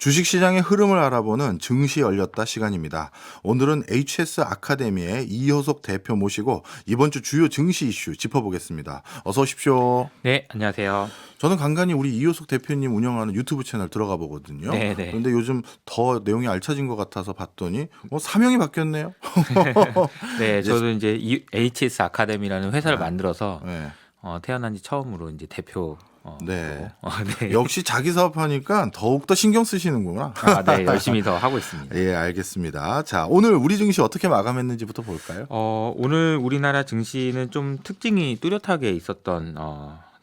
주식시장의 흐름을 알아보는 증시 열렸다 시간입니다. 오늘은 HS 아카데미의 이효석 대표 모시고 이번 주 주요 증시 이슈 짚어보겠습니다. 어서 오십시오. 네, 안녕하세요. 저는 간간히 우리 이효석 대표님 운영하는 유튜브 채널 들어가 보거든요. 네. 그런데 요즘 더 내용이 알차진 것 같아서 봤더니 사명이 바뀌었네요. 네, 저도 이제 HS 아카데미라는 회사를 만들어서 네. 태어난 지 처음으로 이제 대표. 네. 네. 역시 자기 사업하니까 더욱더 신경 쓰시는구나. 네, 열심히 더 하고 있습니다. 예, 알겠습니다. 자, 오늘 우리 증시 어떻게 마감했는지부터 볼까요? 오늘 우리나라 증시는 좀 특징이 뚜렷하게 있었던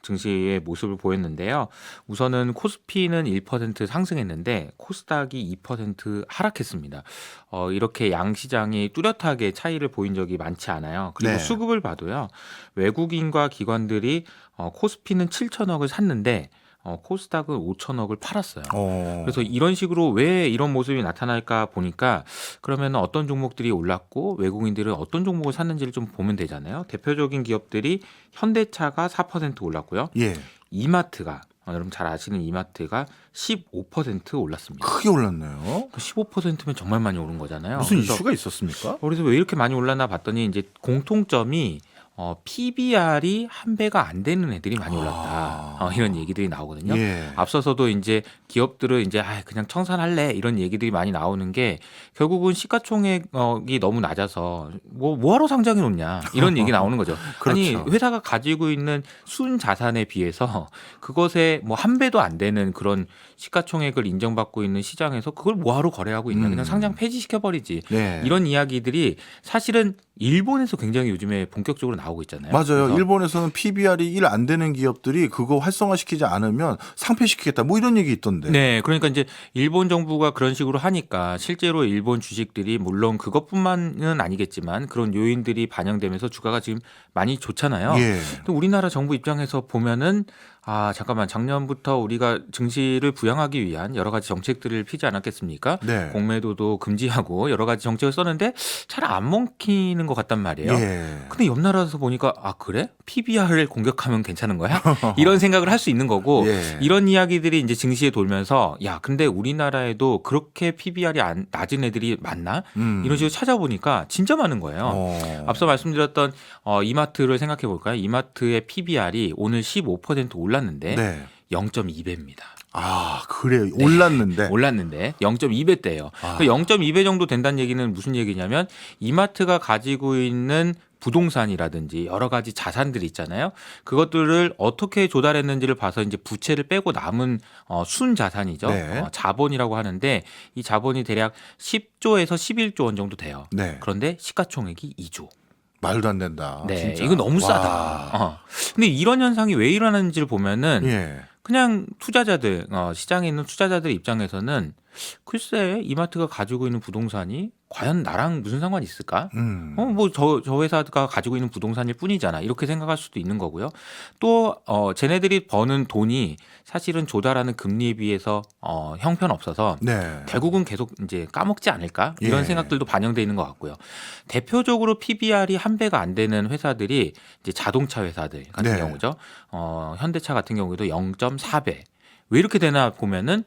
증시의 모습을 보였는데요. 우선은 코스피는 1% 상승했는데 코스닥이 2% 하락했습니다. 이렇게 양시장이 뚜렷하게 차이를 보인 적이 많지 않아요. 그리고 네. 수급을 봐도요. 외국인과 기관들이 코스피는 7천억을 샀는데 코스닥은 5천억을 팔았어요. 그래서 이런 식으로 왜 이런 모습이 나타날까 보니까 그러면 어떤 종목들이 올랐고 외국인들은 어떤 종목을 샀는지를 좀 보면 되잖아요. 대표적인 기업들이 현대차가 4% 올랐고요. 예. 이마트가 여러분 잘 아시는 이마트가 15% 올랐습니다. 크게 올랐네요. 15%면 정말 많이 오른 거잖아요. 무슨 그래서 이슈가 있었습니까? 그래서 왜 이렇게 많이 올랐나 봤더니 이제 공통점이 PBR이 한 배가 안 되는 애들이 많이 올랐다. 이런 얘기들이 나오거든요. 예. 앞서서도 이제 기업들은 이제 그냥 청산할래 이런 얘기들이 많이 나오는 게 결국은 시가총액이 너무 낮아서 뭐하러 상장해 놓냐 이런 얘기 나오는 거죠. 아니 그렇죠. 회사가 가지고 있는 순 자산에 비해서 그것에 뭐 한 배도 안 되는 그런 시가총액을 인정받고 있는 시장에서 그걸 뭐하러 거래하고 있냐 그냥 상장 폐지시켜 버리지. 네. 이런 이야기들이 사실은 일본에서 굉장히 요즘에 본격적으로 나오고 있잖아요. 맞아요. 그래서 일본에서는 PBR이 1 안 되는 기업들이 그거 활성화시키지 않으면 상폐시키겠다. 뭐 이런 얘기 있던데. 네, 그러니까 이제 일본 정부가 그런 식으로 하니까 실제로 일본 주식들이 물론 그것뿐만은 아니겠지만 그런 요인들이 반영되면서 주가가 지금 많이 좋잖아요. 예. 또 우리나라 정부 입장에서 보면은 잠깐만 작년부터 우리가 증시를 부양하기 위한 여러 가지 정책들을 피지 않았겠습니까? 네. 공매도도 금지하고 여러 가지 정책을 썼는데 잘 안 먹히는 것 같단 말이에요. 예. 근데 옆 나라에서 보니까 그래? PBR을 공격하면 괜찮은 거야? 이런 생각을 할 수 있는 거고 예. 이런 이야기들이 이제 증시에 돌면서 근데 우리나라에도 그렇게 PBR이 낮은 애들이 많나? 이런 식으로 찾아보니까 진짜 많은 거예요. 앞서 말씀드렸던 이마트를 생각해 볼까요? 이마트의 PBR이 오늘 15% 올랐는데 네. 0.2배입니다. 그래요. 올랐는데. 올랐는데 0.2배대예요. 그 0.2배 정도 된다는 얘기는 무슨 얘기냐면 이마트가 가지고 있는 부동산이라든지 여러 가지 자산들이 있잖아요. 그것들을 어떻게 조달했는지를 봐서 이제 부채를 빼고 남은 순 자산이죠. 네. 자본이라고 하는데 이 자본이 대략 10조에서 11조 원 정도 돼요. 네. 그런데 시가총액이 2조. 말도 안 된다. 네, 진짜. 이거 너무 와. 싸다. 근데 이런 현상이 왜 일어나는지를 보면은 예. 그냥 투자자들 시장에 있는 투자자들 입장에서는 글쎄 이마트가 가지고 있는 부동산이 과연 나랑 무슨 상관이 있을까? 뭐 저 회사가 가지고 있는 부동산일 뿐이잖아. 이렇게 생각할 수도 있는 거고요. 또 쟤네들이 버는 돈이 사실은 조달하는 금리에 비해서 형편없어서 네. 결국은 계속 이제 까먹지 않을까? 이런 예. 생각들도 반영돼 있는 것 같고요. 대표적으로 PBR이 한 배가 안 되는 회사들이 이제 자동차 회사들 같은 네. 경우죠. 현대차 같은 경우에도 0.4배. 왜 이렇게 되나 보면은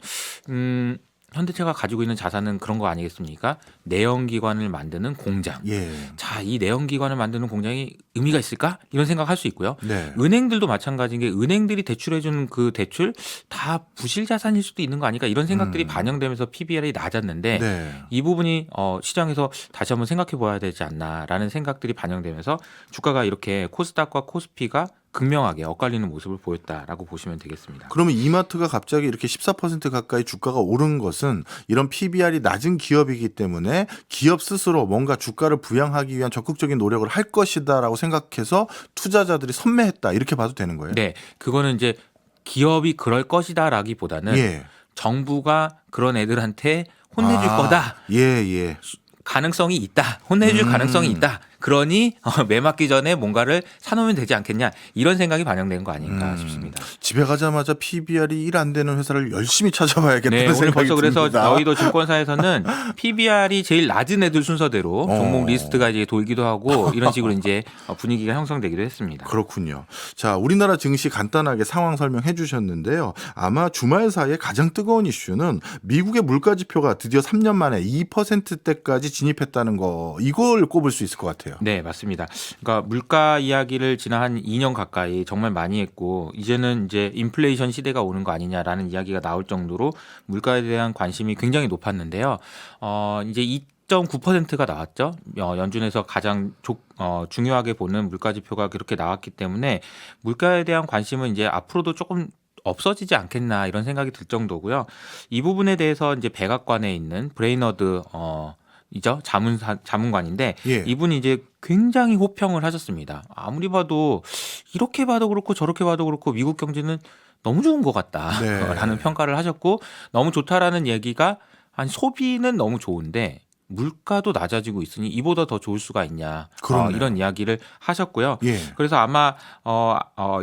현대차가 가지고 있는 자산은 그런 거 아니겠습니까? 내연기관을 만드는 공장. 예. 자, 이 내연기관을 만드는 공장이 의미가 있을까? 이런 생각할 수 있고요. 네. 은행들도 마찬가지인 게 은행들이 대출해주는 그 대출 다 부실 자산일 수도 있는 거 아닐까? 이런 생각들이 반영되면서 PBR이 낮았는데 네. 이 부분이 시장에서 다시 한번 생각해 봐야 되지 않나라는 생각들이 반영되면서 주가가 이렇게 코스닥과 코스피가 극명하게 엇갈리는 모습을 보였다라고 보시면 되겠습니다. 그러면 이마트가 갑자기 이렇게 14% 가까이 주가가 오른 것은 이런 PBR이 낮은 기업이기 때문에 기업 스스로 뭔가 주가를 부양하기 위한 적극적인 노력을 할 것이다라고 생각해서 투자자들이 선매했다 이렇게 봐도 되는 거예요? 네, 그거는 이제 기업이 그럴 것이다라기보다는 예. 정부가 그런 애들한테 혼내줄 거다. 예. 가능성이 있다. 혼내줄 가능성이 있다. 그러니 매 맞기 전에 뭔가를 사놓으면 되지 않겠냐 이런 생각이 반영된 거 아닌가 싶습니다. 집에 가자마자 PBR이 일 안 되는 회사를 열심히 찾아봐야겠다는 네, 오늘 생각이 벌써 그래서 듭니다. 저희도 증권사에서는 PBR이 제일 낮은 애들 순서대로 종목 리스트가 이제 돌기도 하고 이런 식으로 이제 분위기가 형성되기도 했습니다. 그렇군요. 자, 우리나라 증시 간단하게 상황 설명해 주셨는데요. 아마 주말 사이에 가장 뜨거운 이슈는 미국의 물가 지표가 드디어 3년 만에 2%대까지 진입했다는 거, 이걸 꼽을 수 있을 것 같아요. 네, 맞습니다. 그러니까 물가 이야기를 지난 한 2년 가까이 정말 많이 했고 이제는 이제 인플레이션 시대가 오는 거 아니냐라는 이야기가 나올 정도로 물가에 대한 관심이 굉장히 높았는데요. 이제 2.9%가 나왔죠. 연준에서 가장 중요하게 보는 물가 지표가 그렇게 나왔기 때문에 물가에 대한 관심은 이제 앞으로도 조금 없어지지 않겠나 이런 생각이 들 정도고요. 이 부분에 대해서 이제 백악관에 있는 브레이너드 이죠 자문관인데 예. 이분이 이제 굉장히 호평을 하셨습니다. 아무리 봐도 이렇게 봐도 그렇고 저렇게 봐도 그렇고 미국 경제는 너무 좋은 것 같다라는 네. 평가를 하셨고 너무 좋다라는 얘기가 아니 소비는 너무 좋은데 물가도 낮아지고 있으니 이보다 더 좋을 수가 있냐 그렇네요. 이런 이야기를 하셨고요. 예. 그래서 아마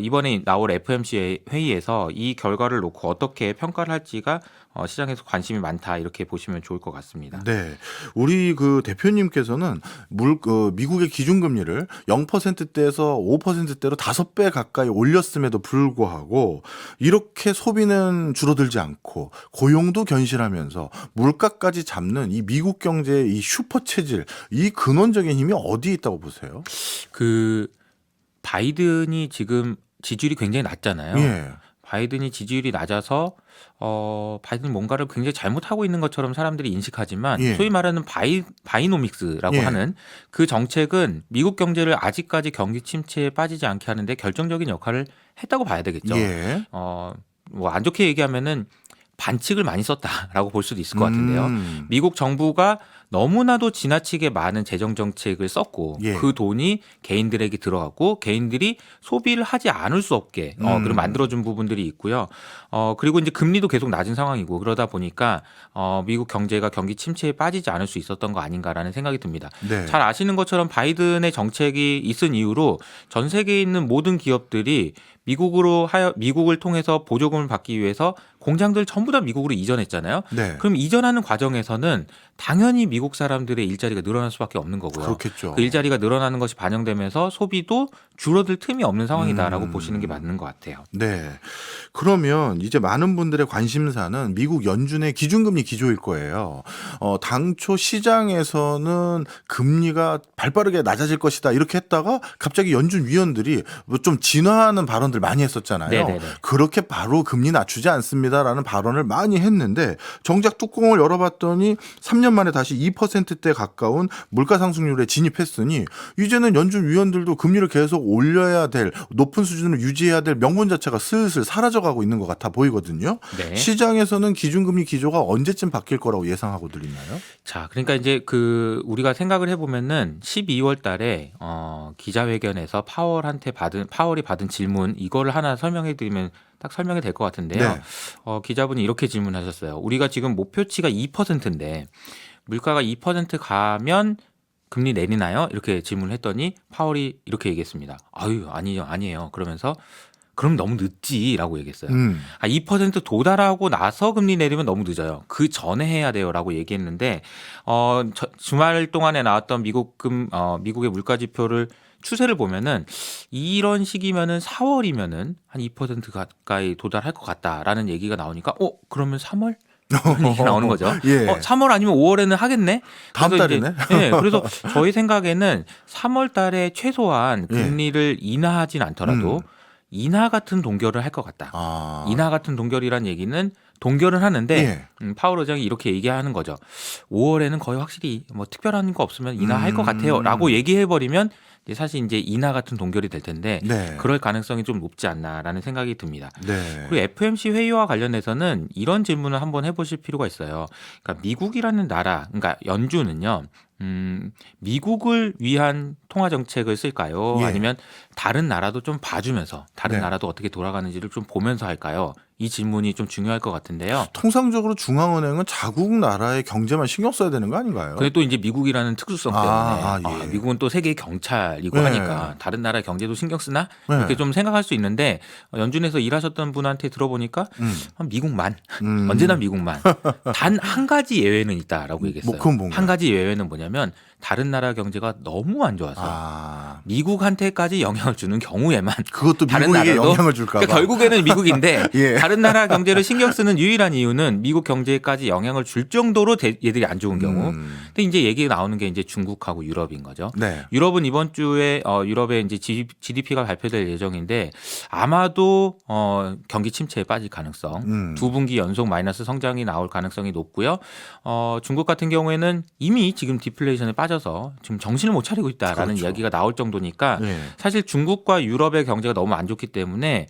이번에 나올 FOMC 회의에서 이 결과를 놓고 어떻게 평가를 할지가 시장에서 관심이 많다 이렇게 보시면 좋을 것 같습니다. 네, 우리 그 대표님께서는 미국의 기준금리를 0%대에서 5%대로 5배 가까이 올렸음에도 불구하고 이렇게 소비는 줄어들지 않고 고용도 견실하면서 물가까지 잡는 이 미국 경제의 이 슈퍼 체질, 이 근원적인 힘이 어디에 있다고 보세요? 그 바이든이 지금 지지율이 굉장히 낮잖아요. 예. 바이든이 지지율이 낮아서 바이든 뭔가를 굉장히 잘못하고 있는 것처럼 사람들이 인식하지만 예. 소위 말하는 바이노믹스라고 예. 하는 그 정책은 미국 경제를 아직까지 경기 침체에 빠지지 않게 하는데 결정적인 역할을 했다고 봐야 되겠죠. 예. 뭐 안 좋게 얘기하면은 반칙을 많이 썼다라고 볼 수도 있을 것 같은데요. 미국 정부가 너무나도 지나치게 많은 재정 정책을 썼고 예. 그 돈이 개인들에게 들어갔고 개인들이 소비를 하지 않을 수 없게 그런 만들어준 부분들이 있고요. 그리고 이제 금리도 계속 낮은 상황이고 그러다 보니까 미국 경제가 경기 침체에 빠지지 않을 수 있었던 거 아닌가라는 생각이 듭니다. 네. 잘 아시는 것처럼 바이든의 정책이 있은 이후로 전 세계에 있는 모든 기업들이 미국을 통해서 보조금을 받기 위해서 공장들 전부 다 미국으로 이전했잖아요. 네. 그럼 이전하는 과정에서는 당연히 미국 사람들의 일자리가 늘어날 수밖에 없는 거고요. 그렇겠죠. 그 일자리가 늘어나는 것이 반영되면서 소비도 줄어들 틈이 없는 상황이다라고 보시는 게 맞는 것 같아요. 네. 그러면 이제 많은 분들의 관심사는 미국 연준의 기준금리 기조일 거예요. 당초 시장에서는 금리가 발빠르게 낮아질 것이다 이렇게 했다가 갑자기 연준 위원들이 뭐좀 진화하는 발언들 많이 했었잖아요. 네네네. 그렇게 바로 금리 낮추지 않습니다라는 발언을 많이 했는데 정작 뚜껑을 열어봤더니 3년 만에 다시 2%대 가까운 물가 상승률에 진입했으니 이제는 연준 위원들도 금리를 계속 올려야 될 높은 수준을 유지해야 될 명분 자체가 슬슬 사라져가고 있는 것 같아 보이거든요. 네. 시장에서는 기준금리 기조가 언제쯤 바뀔 거라고 예상하고 들리나요? 자, 그러니까 이제 우리가 생각을 해보면은 12월 달에 기자회견에서 파월이 받은 질문 이거를 하나 설명해드리면 딱 설명이 될 것 같은데요. 네. 기자분이 이렇게 질문하셨어요. 우리가 지금 목표치가 2%인데 물가가 2% 가면 금리 내리나요? 이렇게 질문을 했더니 파월이 이렇게 얘기했습니다. 아니에요. 그러면서 그럼 너무 늦지라고 얘기했어요. 2% 도달하고 나서 금리 내리면 너무 늦어요. 그 전에 해야 돼요라고 얘기했는데 주말 동안에 나왔던 미국의 물가 지표를 추세를 보면은 이런 시기면은 4월이면은 한 2% 가까이 도달할 것 같다라는 얘기가 나오니까 그러면 3월? 이런 얘기 나오는 거죠. 예. 3월 아니면 5월에는 하겠네. 다음 그래서 달이네. 네, 그래서 저희 생각에는 3월 달에 최소한 금리를 인하하진 않더라도 인하 같은 동결을 할 것 같다. 인하 같은 동결이란 얘기는 동결은 하는데 파월 의장이 이렇게 얘기하는 거죠. 5월에는 거의 확실히 뭐 특별한 거 없으면 인하할 것 같아요라고 얘기해버리면 사실 이제 인하 같은 동결이 될 텐데 네. 그럴 가능성이 좀 높지 않나라는 생각이 듭니다. 네. 그리고 FOMC 회의와 관련해서는 이런 질문을 한번 해보실 필요가 있어요. 그러니까 미국이라는 나라, 그러니까 연준은요. 미국을 위한 통화 정책을 쓸까요? 예. 아니면 다른 나라도 좀 봐주면서 다른 네. 나라도 어떻게 돌아가는지를 좀 보면서 할까요? 이 질문이 좀 중요할 것 같은데요. 통상적으로 중앙은행은 자국 나라의 경제만 신경 써야 되는 거 아닌가요? 근데 또 이제 미국이라는 특수성 때문에 예. 미국은 또 세계의 경찰이고 네. 하니까 다른 나라 경제도 신경 쓰나 네. 이렇게 좀 생각할 수 있는데 연준에서 일하셨던 분한테 들어보니까 미국만 언제나 미국만 단 한 가지 예외는 있다라고 얘기했어요. 그건 뭔가요? 한 가지 예외는 뭐냐면 다른 나라 경제가 너무 안 좋아서 미국한테까지 영향을 주는 경우에만 그것도 다른 미국에게 나라도 영향을 줄까 봐. 그러니까 결국에는 미국인데 예. 다른 나라 경제를 신경 쓰는 유일한 이유는 미국 경제까지 영향을 줄 정도로 얘들이 안 좋은 경우. 근데 이제 얘기가 나오는 게 이제 중국하고 유럽인 거죠. 네. 유럽은 이번 주에 유럽의 이제 GDP가 발표될 예정인데 아마도 경기 침체에 빠질 가능성, 두 분기 연속 마이너스 성장이 나올 가능성이 높고요. 중국 같은 경우에는 이미 지금 디플레이션에 빠져서 지금 정신을 못 차리고 있다라는 그렇죠. 이야기가 나올 정도니까 예. 사실 중국과 유럽의 경제가 너무 안 좋기 때문에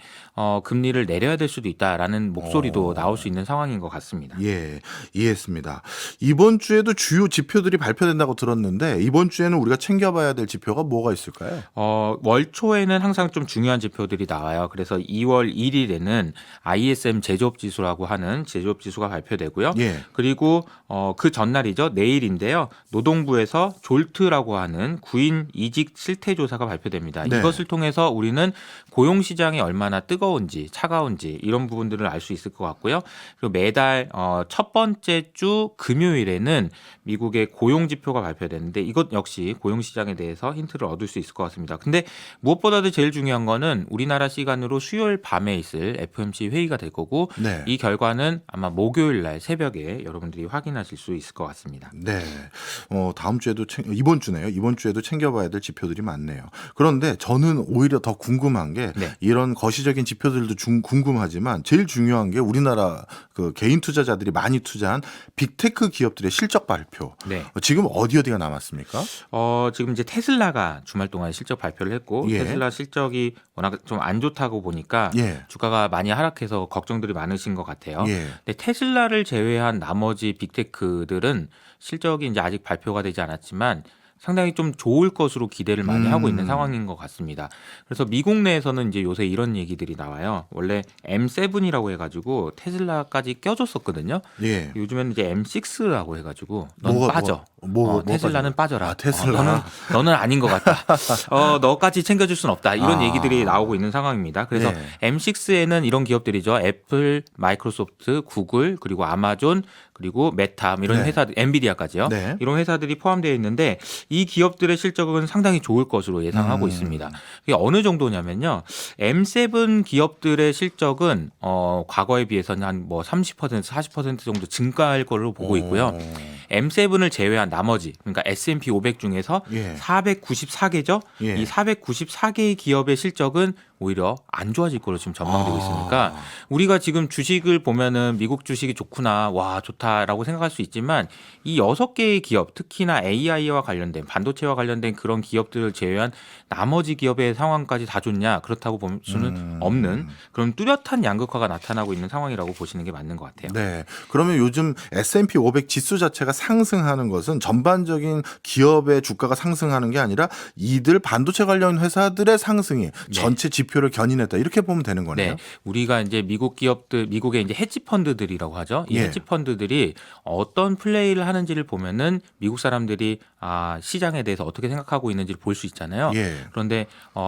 금리를 내려야 될 수도 있다라는 목소리도 나올 수 있는 상황인 것 같습니다. 예, 이해했습니다. 이번 주에도 주요 지표들이 발표된다고 들었는데 이번 주에는 우리가 챙겨봐야 될 지표가 뭐가 있을까요? 월 초에는 항상 좀 중요한 지표들이 나와요. 그래서 2월 1일에는 ISM 제조업 지수라고 하는 제조업 지수가 발표되고요. 예. 그리고 그 전날이죠. 내일인데요. 노동부에서 졸트라고 하는 구인 이직 실태 조사가 발표됩니다. 네. 이것을 통해서 우리는 고용 시장이 얼마나 뜨거운지 차가운지 이런 부분들을 알 수 있을 것 같고요. 그리고 매달 첫 번째 주 금요일에는 미국의 고용 지표가 발표되는데 이것 역시 고용 시장에 대해서 힌트를 얻을 수 있을 것 같습니다. 근데 무엇보다도 제일 중요한 거는 우리나라 시간으로 수요일 밤에 있을 FOMC 회의가 될 거고 네. 이 결과는 아마 목요일 날 새벽에 여러분들이 확인하실 수 있을 것 같습니다. 네. 다음 주에도 이번 주네요. 이번 주에도 챙겨봐야 될 지표들이 많네요. 그런데 저는 오히려 더 궁금한 게 네. 이런 거시적인 지표들도 궁금하지만 제일 중요한 게 우리나라 그 개인 투자자들이 많이 투자한 빅테크 기업들의 실적 발표. 네. 지금 어디가 남았습니까? 지금 이제 테슬라가 주말 동안 실적 발표를 했고 예. 테슬라 실적이 워낙 좀 안 좋다고 보니까 예. 주가가 많이 하락해서 걱정들이 많으신 것 같아요. 예. 근데 테슬라를 제외한 나머지 빅테크들은 실적이 이제 아직 발표가 되지 않았지만 상당히 좀 좋을 것으로 기대를 많이 하고 있는 상황인 것 같습니다. 그래서 미국 내에서는 이제 요새 이런 얘기들이 나와요. 원래 M7이라고 해가지고 테슬라까지 껴줬었거든요. 예. 요즘에는 이제 M6라고 해가지고 넌 빠져. 테슬라는 빠져라. 테슬라. 너는 아닌 것 같다. 너까지 챙겨줄 순 없다. 이런 얘기들이 나오고 있는 상황입니다. 그래서 예. M6에는 이런 기업들이죠. 애플, 마이크로소프트, 구글, 그리고 아마존, 그리고 메타 이런 네. 회사들, 엔비디아까지요. 네. 이런 회사들이 포함되어 있는데 이 기업들의 실적은 상당히 좋을 것으로 예상하고 있습니다. 이게 어느 정도냐면요. M7 기업들의 실적은 과거에 비해서는 한 뭐 30%, 40% 정도 증가할 걸로 보고 있고요. M7을 제외한 나머지 그러니까 S&P 500 중에서 예. 494개죠. 예. 이 494개의 기업의 실적은 오히려 안 좋아질 걸로 지금 전망되고 있으니까 우리가 지금 주식을 보면은 미국 주식이 좋구나, 와 좋다라고 생각할 수 있지만 이 6개의 기업, 특히나 AI와 관련된 반도체와 관련된 그런 기업들을 제외한 나머지 기업의 상황까지 다 좋냐 그렇다고 볼 수는 없는 그런 뚜렷한 양극화가 나타나고 있는 상황이라고 보시는 게 맞는 것 같아요. 네. 그러면 요즘 S&P 500 지수 자체가 상승하는 것은 전반적인 기업의 주가가 상승하는 게 아니라 이들 반도체 관련 회사들의 상승이 전체 지표를 견인했다. 이렇게 보면 되는 거네요. 네. 우리가 이제 미국 기업들, 미국의 이제 헤지 펀드들이라고 하죠. 이 예. 헤지 펀드들이 어떤 플레이를 하는지를 보면은 미국 사람들이 시장에 대해서 어떻게 생각하고 있는지를 볼 수 있잖아요. 예. 그런데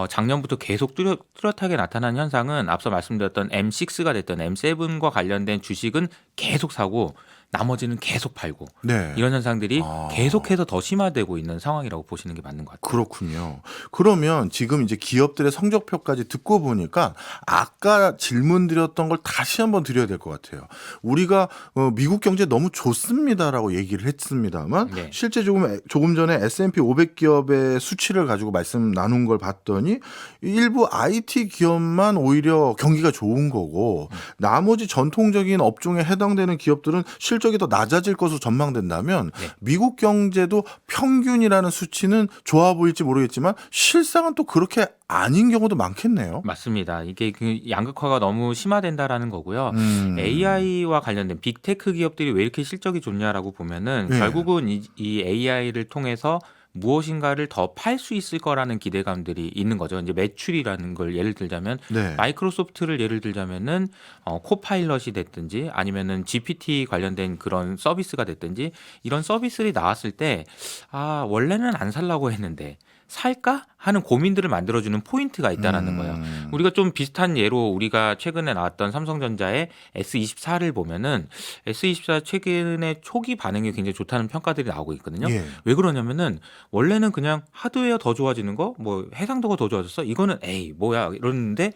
작년부터 계속 뚜렷하게 나타난 현상은 앞서 말씀드렸던 M6가 됐던 M7과 관련된 주식은 계속 사고 나머지는 계속 팔고 네. 이런 현상들이 계속해서 더 심화되고 있는 상황이라고 보시는 게 맞는 것 같아요. 그렇군요. 그러면 지금 이제 기업들의 성적표까지 듣고 보니까 아까 질문 드렸던 걸 다시 한번 드려야 될 것 같아요. 우리가 미국 경제 너무 좋습니다라고 얘기를 했습니다만 네. 실제 조금 전에 S&P 500 기업의 수치를 가지고 말씀 나눈 걸 봤더니 일부 IT 기업만 오히려 경기가 좋은 거고 나머지 전통적인 업종에 해당되는 기업들은 실적이 더 낮아질 것으로 전망된다면 미국 경제도 평균이라는 수치는 좋아 보일지 모르겠지만 실상은 또 그렇게 아닌 경우도 많겠네요. 맞습니다. 이게 그 양극화가 너무 심화된다라는 거고요. AI와 관련된 빅테크 기업들이 왜 이렇게 실적이 좋냐라고 보면은 네. 결국은 이 AI를 통해서 무엇인가를 더 팔 수 있을 거라는 기대감들이 있는 거죠. 이제 매출이라는 걸 예를 들자면 네. 마이크로소프트를 예를 들자면은 코파일럿이 됐든지 아니면은 GPT 관련된 그런 서비스가 됐든지 이런 서비스들이 나왔을 때 원래는 안 살라고 했는데 살까 하는 고민들을 만들어주는 포인트가 있다라는 거예요. 우리가 좀 비슷한 예로 우리가 최근에 나왔던 삼성전자의 S24를 보면은 S24 최근에 초기 반응이 굉장히 좋다는 평가들이 나오고 있거든요. 예. 왜 그러냐면은 원래는 그냥 하드웨어 더 좋아지는 거, 뭐 해상도가 더 좋아졌어. 이거는 에이 뭐야 이러는데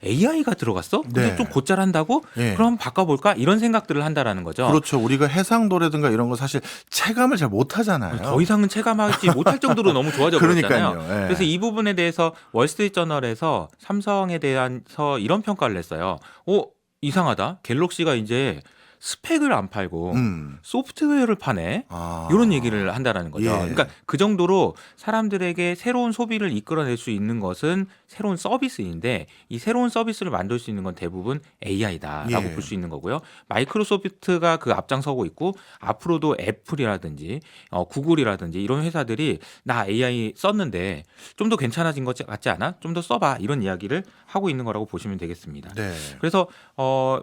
AI가 들어갔어? 근데 네. 좀 곧잘한다고? 예. 그럼 바꿔볼까? 이런 생각들을 한다라는 거죠. 그렇죠. 우리가 해상도라든가 이런 거 사실 체감을 잘 못하잖아요. 더 이상은 체감하지 못할 정도로 너무 좋아져 버렸잖아요. 그러니까요. 예. 그래서 이 부분에 대해서 월스트리트저널에서 삼성에 대해서 이런 평가를 했어요. 이상하다. 갤럭시가 이제 스펙을 안 팔고 소프트웨어를 파네. 이런 얘기를 한다라는 거죠. 예. 그러니까 그 정도로 사람들에게 새로운 소비를 이끌어낼 수 있는 것은 새로운 서비스인데 이 새로운 서비스를 만들 수 있는 건 대부분 AI다라고 예. 볼 수 있는 거고요. 마이크로소프트가 그 앞장서고 있고 앞으로도 애플이라든지 구글이라든지 이런 회사들이 나 AI 썼는데 좀 더 괜찮아진 것 같지 않아? 좀 더 써봐. 이런 이야기를 하고 있는 거라고 보시면 되겠습니다. 네. 그래서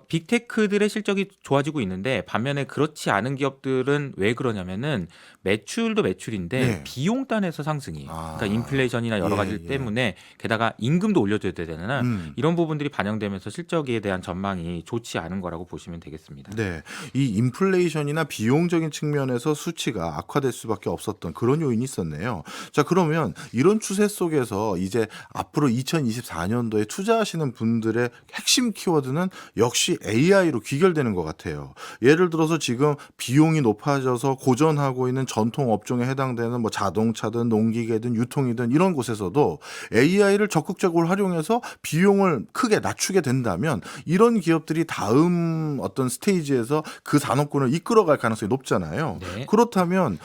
빅테크들의 실적이 좋아지고 있는데 반면에 그렇지 않은 기업들은 왜 그러냐면은 매출도 매출인데 네. 비용 단에서 상승이 그러니까 인플레이션이나 여러 예, 가지 예. 때문에 게다가 임금도 올려줘야 되잖아요. 음. 이런 부분들이 반영되면서 실적에 대한 전망이 좋지 않은 거라고 보시면 되겠습니다. 네. 이 인플레이션이나 비용적인 측면에서 수치가 악화될 수밖에 없었던 그런 요인이 있었네요. 자, 그러면 이런 추세 속에서 이제 앞으로 2024년도에 투자하시는 분들의 핵심 키워드는 역시 AI로 귀결되는 것 같아요. 예를 들어서 지금 비용이 높아져서 고전하고 있는 전통 업종에 해당되는 뭐 자동차든 농기계든 유통이든 이런 곳에서도 AI를 적극적으로 활용해서 비용을 크게 낮추게 된다면 이런 기업들이 다음 어떤 스테이지에서 그 산업군을 이끌어갈 가능성이 높잖아요. 네. 그렇다면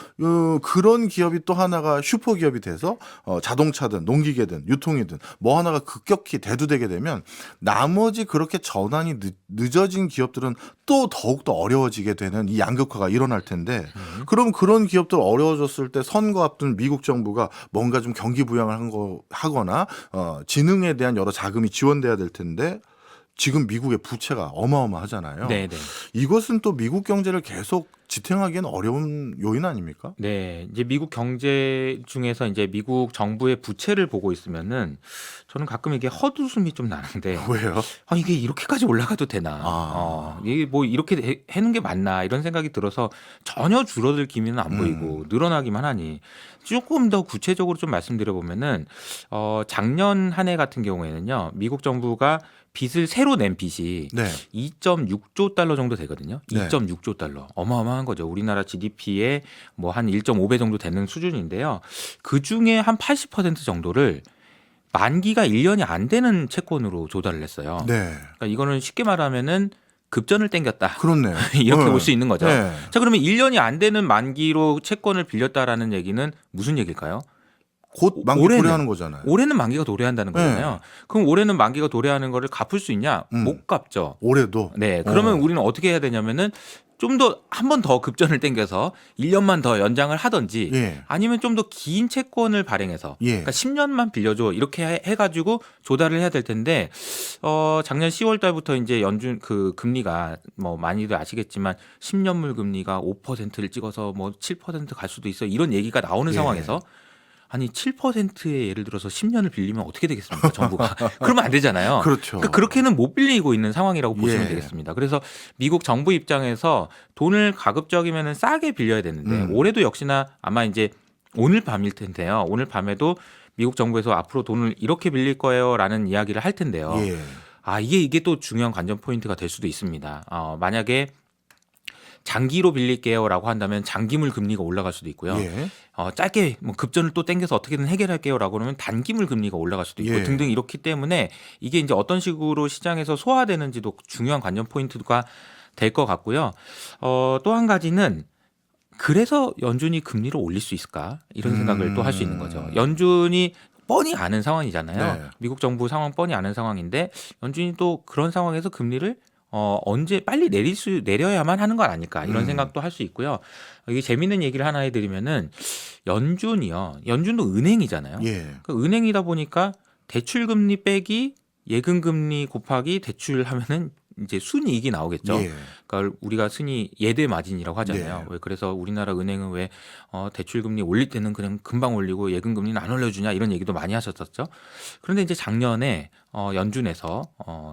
그런 기업이 또 하나가 슈퍼 기업이 돼서 자동차든 농기계든 유통이든 뭐 하나가 급격히 대두되게 되면 나머지 그렇게 전환이 늦어진 기업들은 또 더욱더 어려워지게 되는 이 양극화가 일어날 텐데 그럼 그런 기업들 어려워졌을 때 선거 앞둔 미국 정부가 뭔가 좀 경기 부양을 하거나 지능에 대한 여러 자금이 지원돼야 될 텐데 지금 미국의 부채가 어마어마하잖아요. 네네. 이것은 또 미국 경제를 계속 지탱하기에는 어려운 요인 아닙니까? 네, 이제 미국 경제 중에서 이제 미국 정부의 부채를 보고 있으면은 저는 가끔 이게 헛웃음이 좀 나는데 왜요? 이게 이렇게까지 올라가도 되나? 이게 뭐 이렇게 해는 게 맞나? 이런 생각이 들어서 전혀 줄어들 기미는 안 보이고 늘어나기만 하니 조금 더 구체적으로 좀 말씀드려 보면은 작년 한 해 같은 경우에는요, 미국 정부가 빚을 새로 낸 빚이 네. 2.6조 달러 정도 되거든요. 네. 2.6조 달러. 어마어마한 거죠. 우리나라 GDP의 뭐 한 1.5배 정도 되는 수준인데요. 그 중에 한 80% 정도를 만기가 1년이 안 되는 채권으로 조달을 했어요. 네. 그러니까 이거는 쉽게 말하면은 급전을 땡겼다. 그렇네요. 이렇게 볼 수 있는 거죠. 네. 자, 그러면 1년이 안 되는 만기로 채권을 빌렸다라는 얘기는 무슨 얘기일까요? 곧 만기 올해는. 도래하는 거잖아요. 올해는 만기가 도래한다는 거잖아요. 그럼 올해는 만기가 도래하는 거를 갚을 수 있냐? 못 갚죠. 올해도. 네. 그러면 우리는 어떻게 해야 되냐면은 좀 더 한 번 더 급전을 땡겨서 1년만 더 연장을 하든지 예. 아니면 좀 더 긴 채권을 발행해서 예. 그러니까 10년만 빌려줘 이렇게 해가지고 조달을 해야 될 텐데 작년 10월 달부터 이제 연준 그 금리가 뭐 많이들 아시겠지만 10년물 금리가 5%를 찍어서 뭐 7% 갈 수도 있어 이런 얘기가 나오는 예. 상황에서 아니 7%의 예를 들어서 10년을 빌리면 어떻게 되겠습니까 정부가 그러면 안 되잖아요. 그렇죠. 그러니까 그렇게는 못 빌리고 있는 상황이라고 보시면 예. 되겠습니다. 그래서 미국 정부 입장에서 돈을 가급적이면 싸게 빌려야 되는데 올해도 역시나 아마 이제 오늘 밤일 텐데요. 오늘 밤에도 미국 정부에서 앞으로 돈을 이렇게 빌릴 거예요라는 이야기를 할 텐데요. 예. 이게 또 중요한 관전 포인트가 될 수도 있습니다. 만약에 장기로 빌릴게요라고 한다면 장기물 금리가 올라갈 수도 있고요. 예. 짧게 뭐 급전을 또 땡겨서 어떻게든 해결할게요라고 그러면 단기물 금리가 올라갈 수도 있고 예. 등등 이렇기 때문에 이게 이제 어떤 식으로 시장에서 소화되는지도 중요한 관전 포인트가 될 것 같고요. 또 한 가지는 그래서 연준이 금리를 올릴 수 있을까 이런 생각을 또 할 수 있는 거죠. 연준이 뻔히 아는 상황이잖아요. 네. 미국 정부 상황 뻔히 아는 상황인데 연준이 또 그런 상황에서 금리를 언제 빨리 내려야만 하는 건 아닐까 이런 생각도 할 수 있고요. 이게 재밌는 얘기를 하나 해드리면은 연준도 은행이잖아요. 예. 그 은행이다 보니까 대출금리 빼기 예금금리 곱하기 대출하면은 이제 순이익이 나오겠죠. 예. 그러니까 우리가 흔히 예대 마진이라고 하잖아요. 예. 왜 그래서 우리나라 은행은 왜 대출금리 올릴 때는 그냥 금방 올리고 예금금리는 안 올려주냐 이런 얘기도 많이 하셨었죠. 그런데 이제 작년에 연준에서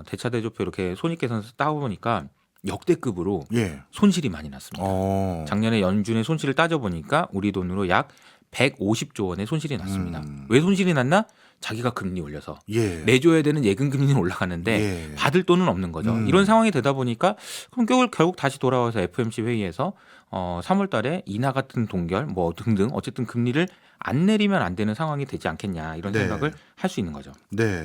대차대조표 이렇게 손익계산서 따보니까 역대급으로 예. 손실이 많이 났습니다. 작년에 연준의 손실을 따져보니까 우리 돈으로 약 150조 원의 손실이 났습니다. 왜 손실이 났나? 자기가 금리 올려서 예. 내줘야 되는 예금금리는 올라가는데 예. 받을 돈은 없는 거죠. 이런 상황이 되다 보니까 그럼 결국 다시 돌아와서 FOMC 회의에서 3월 달에 인하 같은 동결 뭐 등등 어쨌든 금리를 안 내리면 안 되는 상황이 되지 않겠냐 이런 네. 생각을 할 수 있는 거죠. 네.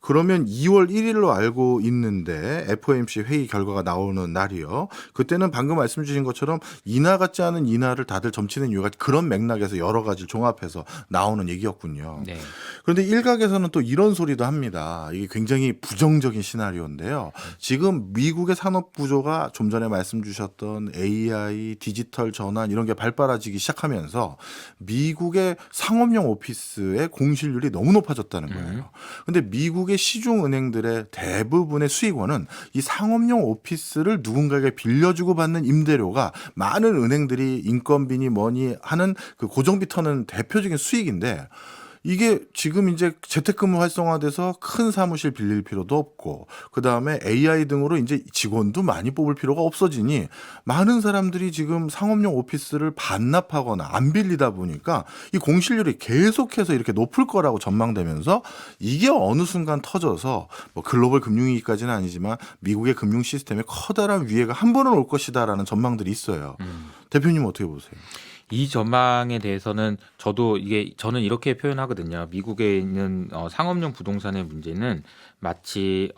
그러면 2월 1일로 알고 있는데 FOMC 회의 결과가 나오는 날이요. 그때는 방금 말씀 주신 것처럼 인하 같지 않은 인하를 다들 점치는 이유가 그런 맥락에서 여러 가지 종합해서 나오는 얘기였군요. 네. 그런데 일각에서는 또 이런 소리도 합니다. 이게 굉장히 부정적인 시나리오인데요. 지금 미국의 산업 구조가 좀 전에 말씀 주셨던 AI, 디지털 전환 이런 게 발빠라지기 시작하면서 미국의 상업용 오피스의 공실률이 너무 높아졌다는 거예요. 근데 미국의 시중 은행들의 대부분의 수익원은 이 상업용 오피스를 누군가에게 빌려주고 받는 임대료가 많은 은행들이 인건비니 뭐니 하는 그 고정비 터는 대표적인 수익인데 이게 지금 이제 재택근무 활성화돼서 큰 사무실 빌릴 필요도 없고 그다음에 AI 등으로 이제 직원도 많이 뽑을 필요가 없어지니 많은 사람들이 지금 상업용 오피스를 반납하거나 안 빌리다 보니까 이 공실률이 계속해서 이렇게 높을 거라고 전망되면서 이게 어느 순간 터져서 뭐 글로벌 금융위기까지는 아니지만 미국의 금융 시스템에 커다란 위해가 한 번은 올 것이다라는 전망들이 있어요. 대표님 어떻게 보세요? 이 전망에 대해서는 저는 이렇게 표현하거든요. 미국에 있는 상업용 부동산의 문제는 마치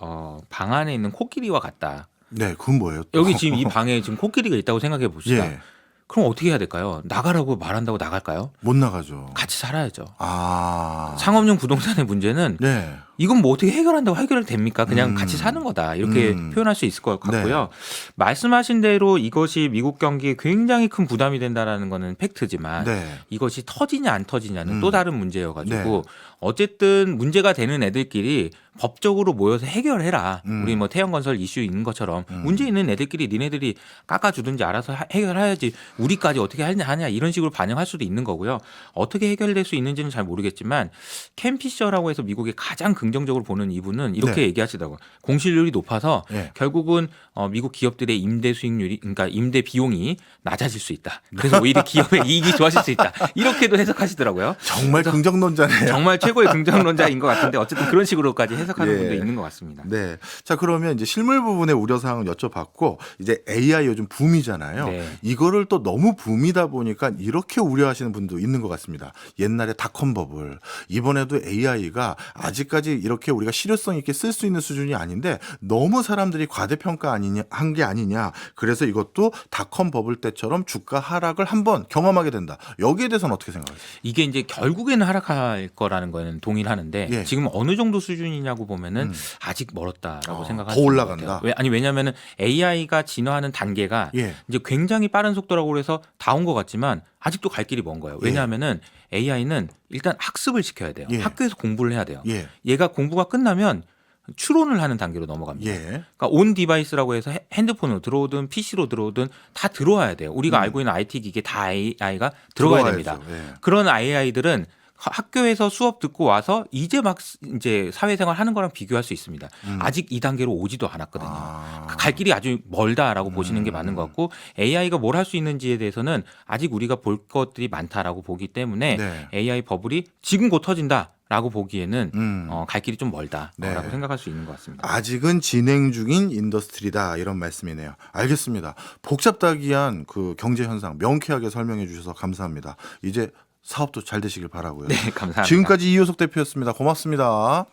방 안에 있는 코끼리와 같다. 네, 그건 뭐예요? 또? 여기 지금 이 방에 지금 코끼리가 있다고 생각해 봅시다. 예. 그럼 어떻게 해야 될까요? 나가라고 말한다고 나갈까요? 못 나가죠. 같이 살아야죠. 아. 상업용 부동산의 문제는 네. 이건 뭐 어떻게 해결한다고 해결됩니까? 그냥 같이 사는 거다. 이렇게 표현할 수 있을 것 같고요. 말씀하신 대로 이것이 미국 경기에 굉장히 큰 부담이 된다라는 거는 팩트지만 네. 이것이 터지냐 안 터지냐는 또 다른 문제여가지고 네. 어쨌든 문제가 되는 애들끼리 법적으로 모여서 해결해라. 우리 뭐 태형건설 이슈 있는 것처럼 문제 있는 애들끼리 니네들이 깎아주든지 알아서 해결해야지 우리까지 어떻게 하냐 이런 식으로 반영할 수도 있는 거고요. 어떻게 해결될 수 있는지는 잘 모르겠지만 캔 피셔라고 해서 미국의 가장 긍정적으로 보는 이분은 이렇게 네. 얘기하시더라고요. 공실률이 높아서 네. 결국은 미국 기업들의 임대 수익률이 그러니까 임대 비용이 낮아질 수 있다. 그래서 오히려 기업의 이익이 좋아질 수 있다. 이렇게도 해석하시더라고요. 정말 긍정론자네요. 정말 최고의 긍정론자인 것 같은데 어쨌든 그런 식으로까지 해석하는 예. 분도 있는 것 같습니다. 네. 자, 그러면 이제 실물 부분의 우려사항을 여쭤봤고 이제 AI 요즘 붐이잖아요. 네. 이거를 또 너무 붐이다 보니까 이렇게 우려하시는 분도 있는 것 같습니다. 옛날에 닷컴 버블, 이번에도 AI가 아직까지 이렇게 우리가 실효성 있게 쓸 수 있는 수준이 아닌데 너무 사람들이 과대평가 한 게 아니냐. 그래서 이것도 닷컴 버블 때처럼 주가 하락을 한번 경험하게 된다. 여기에 대해서는 어떻게 생각하세요? 이게 이제 결국에는 하락할 거라는 거는 동일하는데 예. 지금 어느 정도 수준이냐고 보면은 아직 멀었다라고 생각할 더 수 있는 올라간다. 것 같아요. 왜냐면은 AI가 진화하는 단계가 예. 이제 굉장히 빠른 속도라고 그래서 다 온 것 같지만 아직도 갈 길이 먼 거예요. 왜냐하면은 AI는 일단 학습을 시켜야 돼요. 예. 학교에서 공부를 해야 돼요. 예. 얘가 공부가 끝나면 추론을 하는 단계로 넘어갑니다. 예. 그러니까 온 디바이스라고 해서 핸드폰으로 들어오든 PC로 들어오든 다 들어와야 돼요. 우리가 알고 있는 IT 기기에 다 AI가 들어가야 됩니다. 예. 그런 AI들은 학교에서 수업 듣고 와서 이제 막 이제 사회생활 하는 거랑 비교할 수 있습니다. 아직 이 단계로 오지도 않았거든요. 갈 길이 아주 멀다라고 보시는 게 맞는 것 같고 AI가 뭘 할 수 있는지에 대해서는 아직 우리가 볼 것들이 많다라고 보기 때문에 네. AI 버블이 지금 곧 터진다. 라고 보기에는 갈 길이 좀 멀다라고 네. 생각할 수 있는 것 같습니다. 아직은 진행 중인 인더스트리다 이런 말씀이네요. 알겠습니다. 복잡다기한 그 경제 현상 명쾌하게 설명해 주셔서 감사합니다. 이제 사업도 잘 되시길 바라고요. 네, 감사합니다. 지금까지 이효석 대표였습니다. 고맙습니다.